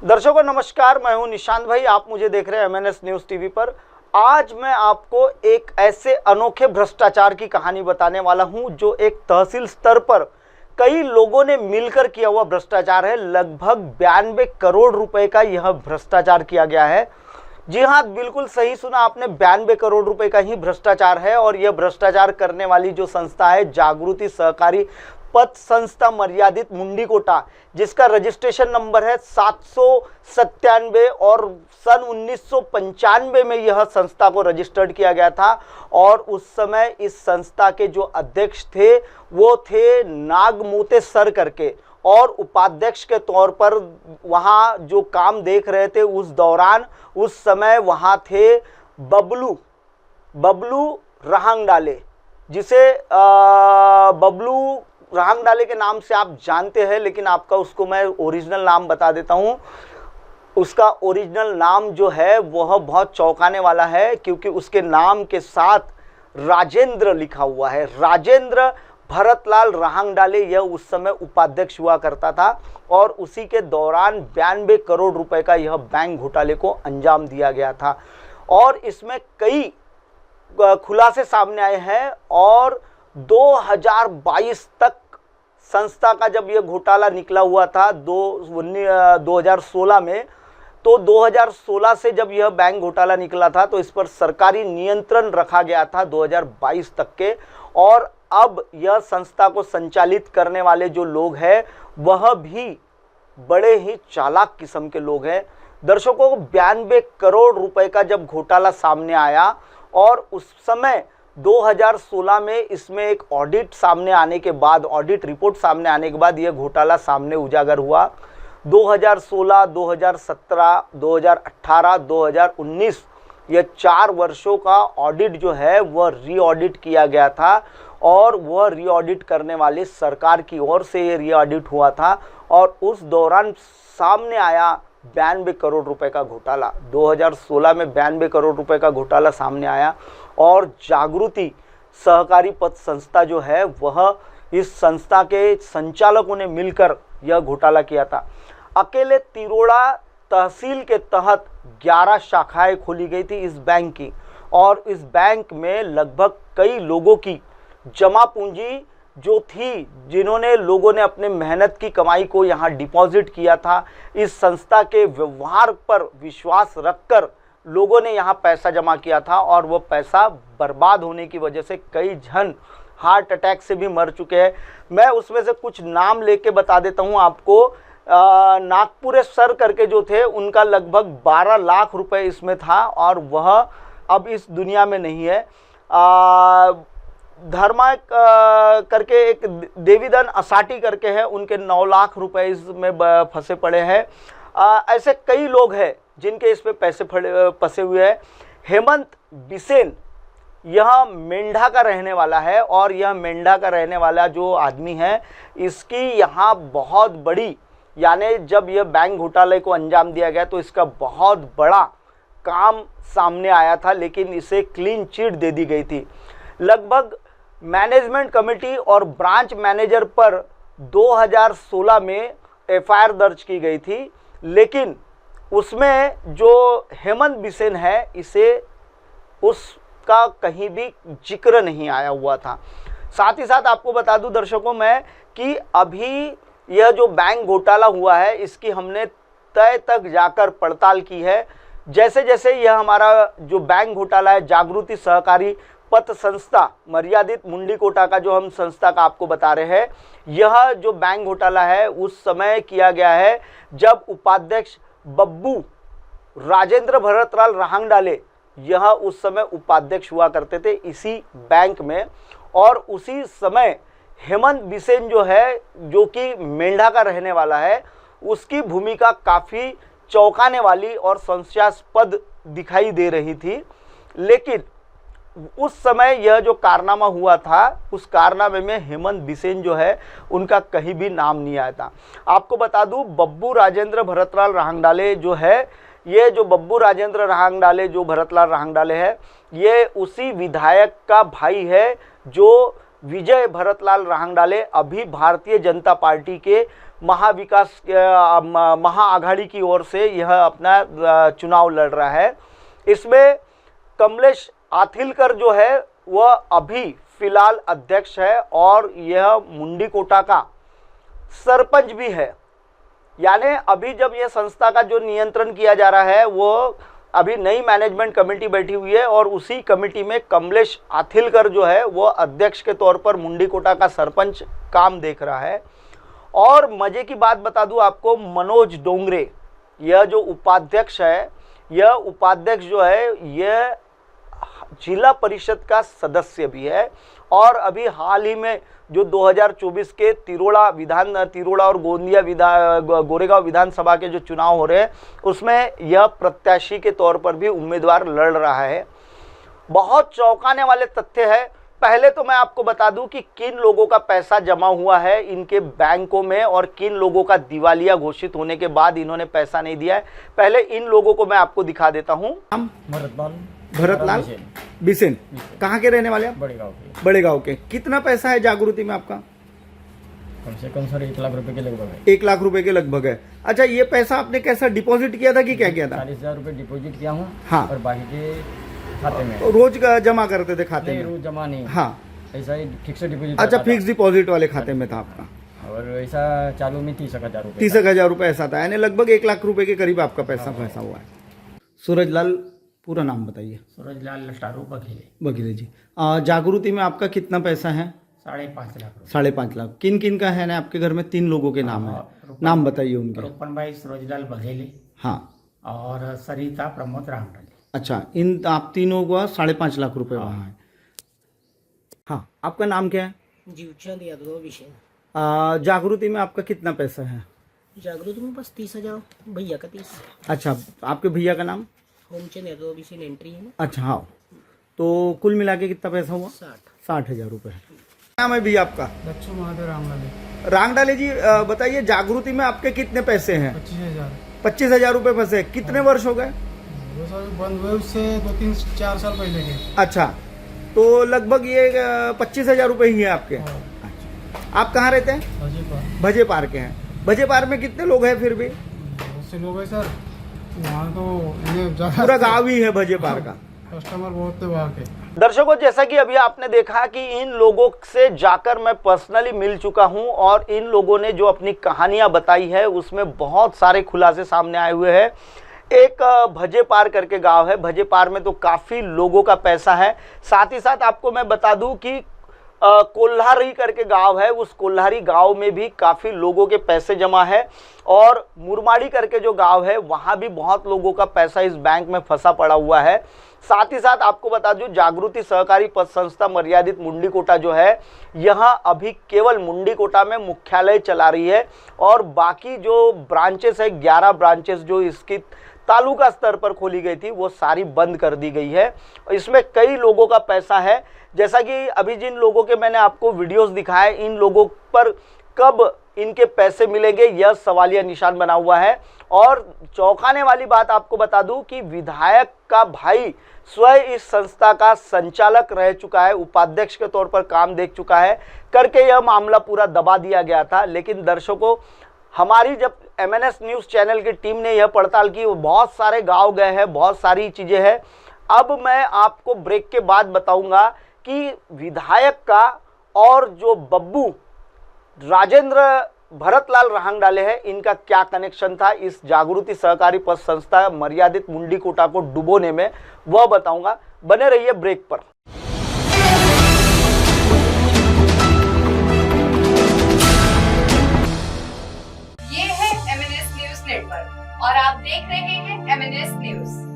दर्शकों नमस्कार, मैं हूं निशांत भाई। आप मुझे देख रहे हैं MNS न्यूज़ टीवी पर। आज मैं आपको एक ऐसे अनोखे भ्रष्टाचार की कहानी बताने वाला हूं जो एक तहसील स्तर पर कई लोगों ने मिलकर किया हुआ भ्रष्टाचार है। लगभग 92 करोड़ रुपए का यह भ्रष्टाचार किया गया है। जी हाँ, बिल्कुल सही सुना आपने, 92 करोड़ रुपए का ही भ्रष्टाचार है। और यह भ्रष्टाचार करने वाली जो संस्था है जागृति सहकारी पत संस्था मर्यादित मुंडीकोटा, जिसका रजिस्ट्रेशन नंबर है 797 और सन 1995 में यह संस्था को रजिस्टर्ड किया गया था। और उस समय इस संस्था के जो अध्यक्ष थे वो थे नागमोते सर करके, और उपाध्यक्ष के तौर पर वहाँ जो काम देख रहे थे उस दौरान उस समय वहाँ थे बबलू रहांगडाले, जिसे बबलू रहांगडाले के नाम से आप जानते हैं, लेकिन आपका उसको मैं ओरिजिनल नाम बता देता हूँ। उसका ओरिजिनल नाम जो है वह बहुत चौंकाने वाला है, क्योंकि उसके नाम के साथ राजेंद्र लिखा हुआ है। राजेंद्र भरतलाल रहांगडाले यह उस समय उपाध्यक्ष हुआ करता था, और उसी के दौरान 92 करोड़ रुपए का यह बैंक घोटाले को अंजाम दिया गया था। और इसमें कई खुलासे सामने आए हैं, और 2022 तक संस्था का जब यह घोटाला निकला हुआ था 2016 में, तो 2016 से जब यह बैंक घोटाला निकला था तो इस पर सरकारी नियंत्रण रखा गया था 2022 तक के। और अब यह संस्था को संचालित करने वाले जो लोग हैं वह भी बड़े ही चालाक किस्म के लोग हैं। दर्शकों को 92 करोड़ रुपए का जब घोटाला सामने आया, और उस समय 2016 में इसमें एक ऑडिट सामने आने के बाद, ऑडिट रिपोर्ट सामने आने के बाद यह घोटाला सामने उजागर हुआ। 2016, 2017, 2018, 2019 यह 4 वर्षों का ऑडिट जो है वह री ऑडिट किया गया था, और वह री ऑडिट करने वाली सरकार की ओर से ये री ऑडिट हुआ था। और उस दौरान सामने आया 92 करोड़ रुपए का घोटाला। 2016 में 92 करोड़ रुपए का घोटाला सामने आया, और जागृति सहकारी पत संस्था जो है वह इस संस्था के संचालकों ने मिलकर यह घोटाला किया था। अकेले तिरोड़ा तहसील के तहत 11 शाखाएं खोली गई थी इस बैंक की, और इस बैंक में लगभग कई लोगों की जमा पूंजी जो थी, जिन्होंने लोगों ने अपने मेहनत की कमाई को यहाँ डिपॉजिट किया था, इस संस्था के व्यवहार पर विश्वास रखकर लोगों ने यहाँ पैसा जमा किया था, और वो पैसा बर्बाद होने की वजह से कई जन हार्ट अटैक से भी मर चुके हैं। मैं उसमें से कुछ नाम लेके बता देता हूँ आपको। नागपुरे सर करके जो थे उनका लगभग 12 लाख रुपए इसमें था, और वह अब इस दुनिया में नहीं है। धर्मा करके एक देवीधन असाटी करके है, उनके 9 लाख रुपए इसमें फंसे पड़े हैं। ऐसे कई लोग हैं जिनके इस पे पैसे फंसे हुए हैं। हेमंत बिसेन यह मेंढा का रहने वाला है, और यह मेंढा का रहने वाला जो आदमी है इसकी यहाँ बहुत बड़ी, यानी जब यह बैंक घोटाले को अंजाम दिया गया तो इसका बहुत बड़ा काम सामने आया था, लेकिन इसे क्लीन चिट दे दी गई थी। लगभग मैनेजमेंट कमेटी और ब्रांच मैनेजर पर 2016 में FIR दर्ज की गई थी, लेकिन उसमें जो हेमंत बिसेन है इसे उसका कहीं भी जिक्र नहीं आया हुआ था। साथ ही साथ आपको बता दूं दर्शकों मैं कि अभी यह जो बैंक घोटाला हुआ है इसकी हमने तय तक जाकर पड़ताल की है। जैसे जैसे यह हमारा जो बैंक घोटाला है जागृति सहकारी पत संस्था मर्यादित मुंडीकोटा का जो हम संस्था का आपको बता रहे हैं, यह जो बैंक घोटाला है उस समय किया गया है जब उपाध्यक्ष बब्बू राजेंद्र भरतलाल रहांगडाले यह उस समय उपाध्यक्ष हुआ करते थे इसी बैंक में। और उसी समय हेमंत बिसेन जो है, जो कि मेंढा का रहने वाला है, उसकी भूमिका काफ़ी चौंकाने वाली और संशयास्पद दिखाई दे रही थी। लेकिन उस समय यह जो कारनामा हुआ था उस कारनामे में हेमंत बिसेन जो है उनका कहीं भी नाम नहीं आया था। आपको बता दूं, बब्बू राजेंद्र भरतलाल रहांगडाले जो है, ये जो बब्बू राजेंद्र रहांगडाले जो भरतलाल रहांगडाले है, ये उसी विधायक का भाई है जो विजय भरतलाल रहांगडाले अभी भारतीय जनता पार्टी के महाआघाड़ी की ओर से यह अपना चुनाव लड़ रहा है। इसमें कमलेश आथिलकर जो है वह अभी फिलहाल अध्यक्ष है और यह मुंडीकोटा का सरपंच भी है। यानी अभी जब यह संस्था का जो नियंत्रण किया जा रहा है वो अभी नई मैनेजमेंट कमेटी बैठी हुई है और उसी कमेटी में कमलेश आथिलकर जो है वो अध्यक्ष के तौर पर मुंडीकोटा का सरपंच काम देख रहा है। और मजे की बात बता दूं आपको, मनोज डोंगरे यह जो उपाध्यक्ष है, यह उपाध्यक्ष जो है यह जिला परिषद का सदस्य भी है। और अभी हाल ही में जो 2024 के तिरोड़ा और गोरेगांव विधानसभा के जो चुनाव हो रहे हैं उसमें यह प्रत्याशी के तौर पर भी उम्मीदवार लड़ रहा है। बहुत चौंकाने वाले तथ्य है। पहले तो मैं आपको बता दूं कि किन लोगों का पैसा जमा हुआ है इनके बैंकों में और किन लोगों का दिवालिया घोषित होने के बाद इन्होंने पैसा नहीं दिया है। पहले इन लोगों को मैं आपको दिखा देता हूं। भरतलाल बिसेन, कहाँ के रहने वाले आप? बड़े गांव के। कितना पैसा है जागृति में आपका? कम से कम सर 1 लाख रुपए के लगभग है। 1 लाख रुपए के लगभग है। अच्छा, ये पैसा आपने कैसा डिपॉजिट किया था कि क्या किया था? 40,000 रुपए डिपॉजिट किया हूँ। हाँ। और बाकी के खाते में रोज जमा करते थे खाते में? रोज जमा नहीं। हाँ, ऐसा ही फिक्स डिपॉजिट। अच्छा, फिक्स डिपॉजिट वाले खाते में था आपका। और ऐसा चालू में 30,000 रुपए। 30,000 रुपए ऐसा था, यानी लगभग 1 लाख रुपए के करीब आपका पैसा फंसा हुआ है। सूरजलाल, पूरा नाम बताइए। सूरजलाल लस्टारू बघेले जी। जागृति में आपका कितना पैसा है? 5.5 लाख। 5.5 लाख। किन किन का है ना आपके घर में? 3 लोगों के नाम है, नाम बताइए उनके। रूपन भाई सूरजलाल बघेले। हाँ। और सरिता प्रमोद रामडाले। अच्छा, इन आप तीनों का 5.5 लाख रुपए वहाँ है। हाँ, आपका नाम क्या है? जीवचंद यादव विषय। जागृति में आपका कितना पैसा है? जागृति में बस 30,000, भैया का 30। अच्छा, आपके भैया का नाम? होमचंद यादव विषय एंट्री है ना। अच्छा, हाँ। तो कुल मिला के कितना पैसा हुआ? 60,000 रुपए। नाम है भैया आपका? दक्षु महादेव रामडाले। रामडाले जी, बताइए जागृति में आपके कितने पैसे हैं? 25,000। 25,000 रुपए फंसे। कितने वर्ष हो गए? वो सर बंद हुए उससे 2-3-4 साल पहले के। अच्छा, तो लगभग ये 25,000 रुपए ही है आपके। अच्छा, आप कहाँ रहते हैं? भजेपार के हैं। भजेपार में कितने लोग हैं फिर भी? बहुत से लोग हैं सर वहाँ, तो ये पूरा गाँव ही है भजेपार का। कस्टमर बहुत थे वहाँ के। दर्शकों, जैसा कि अभी आपने देखा कि इन लोगों से जाकर मैं पर्सनली मिल चुका हूं और इन लोगों ने जो अपनी कहानियां बताई है उसमें बहुत सारे खुलासे सामने आए हुए हैं। एक भजेपार करके गांव है, भजेपार में तो काफ़ी लोगों का पैसा है। साथ ही साथ आपको मैं बता दूं कि कोल्हारी करके गांव है, उस कोल्हारी गांव में भी काफ़ी लोगों के पैसे जमा है। और मुरमाड़ी करके जो गांव है वहाँ भी बहुत लोगों का पैसा इस बैंक में फंसा पड़ा हुआ है। साथ ही साथ आपको बता दूं, जागृति सहकारी पत संस्था मर्यादित मुंडीकोटा जो है यहाँ अभी केवल मुंडीकोटा में मुख्यालय चला रही है और बाकी जो ब्रांचेस है, 11 ब्रांचेस जो इसकी तालुका स्तर पर खोली गई थी वो सारी बंद कर दी गई है। इसमें कई लोगों का पैसा है। जैसा कि अभी जिन लोगों के मैंने आपको वीडियोस दिखाए, इन लोगों पर कब इनके पैसे मिलेंगे यह सवालिया निशान बना हुआ है। और चौंकाने वाली बात आपको बता दूं कि विधायक का भाई स्वयं इस संस्था का संचालक रह चुका है, उपाध्यक्ष के तौर पर काम देख चुका है, करके यह मामला पूरा दबा दिया गया था। लेकिन दर्शकों, हमारी जब MNS न्यूज़ चैनल की टीम ने यह पड़ताल की, वो बहुत सारे गांव गए हैं, बहुत सारी चीज़ें हैं। अब मैं आपको ब्रेक के बाद बताऊंगा कि विधायक का और जो बब्बू राजेंद्र भरतलाल रांगडाले हैं, इनका क्या कनेक्शन था इस जागृति सहकारी पत संस्था मर्यादित मुंडीकोटा को डुबोने में, वह बताऊंगा। बने रहिए ब्रेक पर। ये है MNS न्यूज़ नेटवर्क और आप देख रहे हैं MNS न्यूज़।